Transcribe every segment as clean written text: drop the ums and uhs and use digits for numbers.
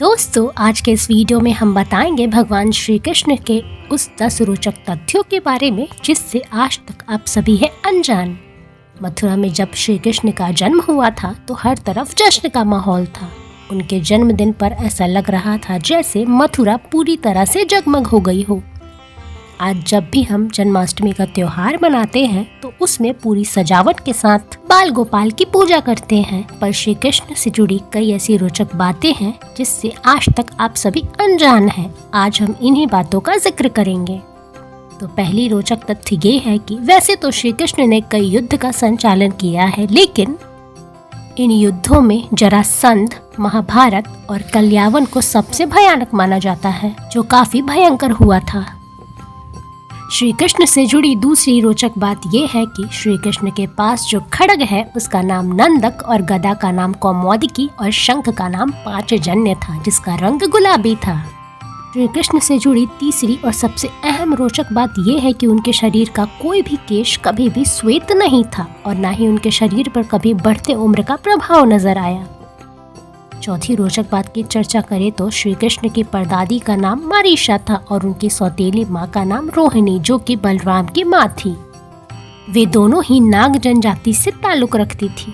दोस्तों, आज के इस वीडियो में हम बताएंगे भगवान श्री कृष्ण के उस 10 रोचक तथ्यों के बारे में जिससे आज तक आप सभी हैं अनजान। मथुरा में जब श्री कृष्ण का जन्म हुआ था तो हर तरफ जश्न का माहौल था। उनके जन्मदिन पर ऐसा लग रहा था जैसे मथुरा पूरी तरह से जगमग हो गई हो। आज जब भी हम जन्माष्टमी का त्योहार मनाते हैं तो उसमें पूरी सजावट के साथ बाल गोपाल की पूजा करते हैं, पर श्री कृष्ण से जुड़ी कई ऐसी रोचक बातें हैं जिससे आज तक आप सभी अनजान हैं। आज हम इन्हीं बातों का जिक्र करेंगे। तो पहली रोचक तथ्य ये है कि वैसे तो श्री कृष्ण ने कई युद्ध का संचालन किया है, लेकिन इन युद्धों में जरासंध, महाभारत और कल्यावन को सबसे भयानक माना जाता है, जो काफी भयंकर हुआ था। श्री कृष्ण से जुड़ी दूसरी रोचक बात यह है कि श्री कृष्ण के पास जो खड्ग है उसका नाम नंदक और गदा का नाम कौमोदकी और शंख का नाम पांचजन्य था, जिसका रंग गुलाबी था। श्री कृष्ण से जुड़ी तीसरी और सबसे अहम रोचक बात यह है कि उनके शरीर का कोई भी केश कभी भी श्वेत नहीं था और न ही उनके शरीर पर कभी बढ़ते उम्र का प्रभाव नजर आया। चौथी रोचक बात की चर्चा करें तो श्री कृष्ण की परदादी का नाम मारीशा था और उनकी सौतेली माँ का नाम रोहिणी, जो कि बलराम की माँ थी। वे दोनों ही नाग जनजाति से ताल्लुक रखती थी।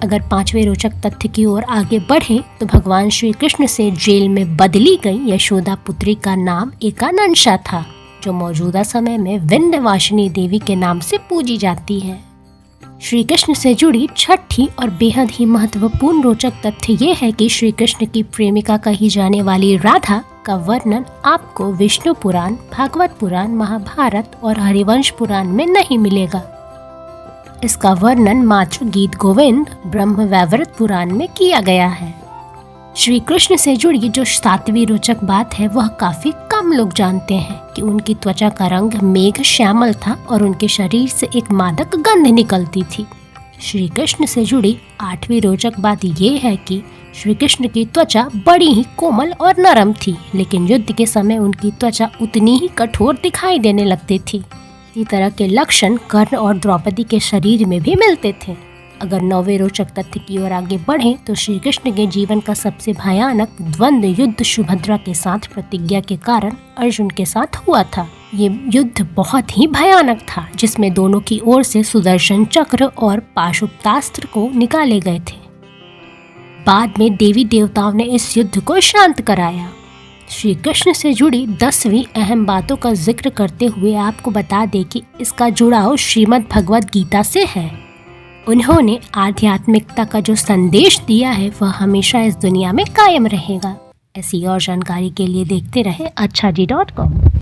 अगर पांचवें रोचक तथ्य की ओर आगे बढ़े तो भगवान श्री कृष्ण से जेल में बदली गई यशोदा पुत्री का नाम एकानंशा था, जो मौजूदा समय में विंध्यवासिनी देवी के नाम से पूजी जाती है। श्री कृष्ण से जुड़ी छठी और बेहद ही महत्वपूर्ण रोचक तथ्य ये है कि श्री कृष्ण की प्रेमिका कही जाने वाली राधा का वर्णन आपको विष्णु पुराण, भागवत पुराण, महाभारत और हरिवंश पुराण में नहीं मिलेगा। इसका वर्णन मात्र गीत गोविंद, ब्रह्म वैवर्त पुराण में किया गया है। श्री कृष्ण से जुड़ी जो सातवीं रोचक बात है वह काफी कम लोग जानते हैं कि उनकी त्वचा का रंग मेघ श्यामल था और उनके शरीर से एक मादक गंध निकलती थी। श्री कृष्ण से जुड़ी आठवीं रोचक बात यह है कि श्री कृष्ण की त्वचा बड़ी ही कोमल और नरम थी, लेकिन युद्ध के समय उनकी त्वचा उतनी ही कठोर दिखाई देने लगती थी। इसी तरह के लक्षण कर्ण और द्रौपदी के शरीर में भी मिलते थे। अगर नौवें रोचक तथ्य की ओर आगे बढ़े तो श्री कृष्ण के जीवन का सबसे भयानक द्वंद्व युद्ध सुभद्रा के साथ प्रतिज्ञा के कारण अर्जुन के साथ हुआ था। ये युद्ध बहुत ही भयानक था, जिसमें दोनों की ओर से सुदर्शन चक्र और पाशुपतास्त्र को निकाले गए थे। बाद में देवी देवताओं ने इस युद्ध को शांत कराया। श्री कृष्ण से जुड़ी 10वीं अहम बातों का जिक्र करते हुए आपको बता दें कि इसका जुड़ाव श्रीमद् भगवद गीता से है। उन्होंने आध्यात्मिकता का जो संदेश दिया है वह हमेशा इस दुनिया में कायम रहेगा। ऐसी और जानकारी के लिए देखते रहें अच्छा जी.com।